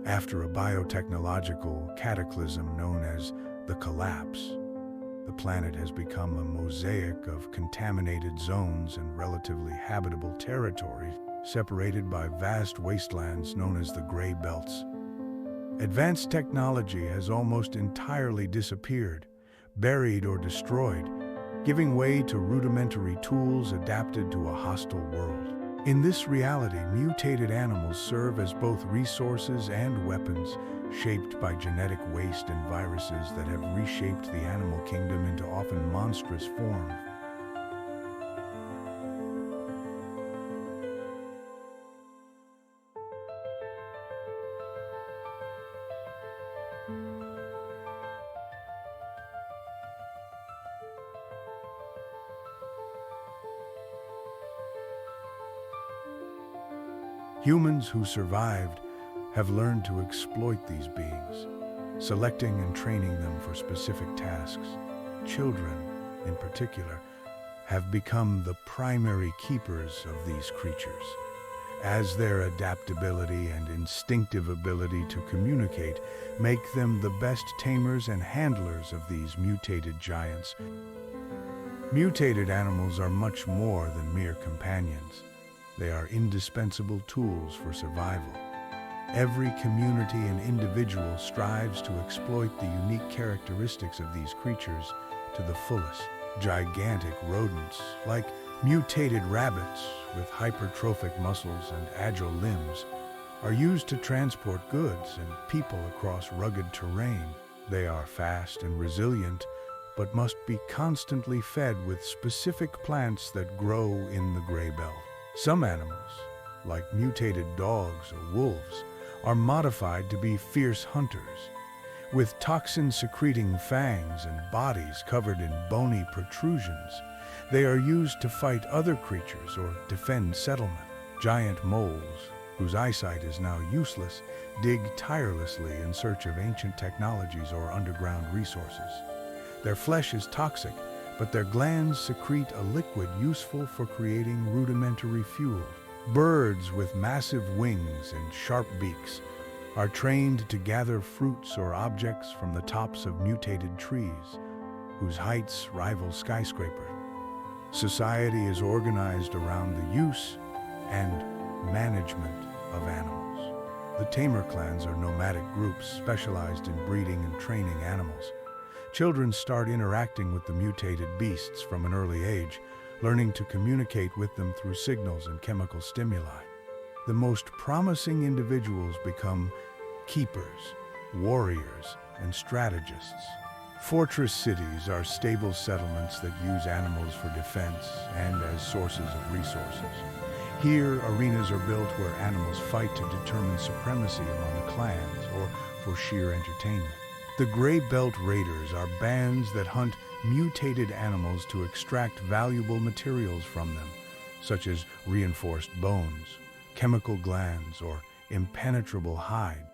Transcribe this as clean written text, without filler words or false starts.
After a biotechnological cataclysm known as the collapse, the planet has become a mosaic of contaminated zones and relatively habitable territory separated by vast wastelands known as the gray belts. Advanced technology has almost entirely disappeared, buried or destroyed, giving way to rudimentary tools adapted to a hostile world. In this reality, mutated animals serve as both resources and weapons, shaped by genetic waste and viruses that have reshaped the animal kingdom into often monstrous form. Humans who survived have learned to exploit these beings, selecting and training them for specific tasks. Children, in particular, have become the primary keepers of these creatures, as their adaptability and instinctive ability to communicate make them the best tamers and handlers of these mutated giants. Mutated animals are much more than mere companions. They are indispensable tools for survival. Every community and individual strives to exploit the unique characteristics of these creatures to the fullest. Gigantic rodents, like mutated rabbits with hypertrophic muscles and agile limbs, are used to transport goods and people across rugged terrain. They are fast and resilient, but must be constantly fed with specific plants that grow in the gray belt. Some animals, like mutated dogs or wolves, are modified to be fierce hunters. With toxin-secreting fangs and bodies covered in bony protrusions, they are used to fight other creatures or defend settlement. Giant moles, whose eyesight is now useless, dig tirelessly in search of ancient technologies or underground resources. Their flesh is toxic, but their glands secrete a liquid useful for creating rudimentary fuel. Birds with massive wings and sharp beaks are trained to gather fruits or objects from the tops of mutated trees, whose heights rival skyscrapers. Society is organized around the use and management of animals. The tamer clans are nomadic groups specialized in breeding and training animals. Children start interacting with the mutated beasts from an early age, learning to communicate with them through signals and chemical stimuli. The most promising individuals become keepers, warriors, and strategists. Fortress cities are stable settlements that use animals for defense and as sources of resources. Here, arenas are built where animals fight to determine supremacy among clans or for sheer entertainment. The Gray Belt Raiders are bands that hunt mutated animals to extract valuable materials from them, such as reinforced bones, chemical glands, or impenetrable hides.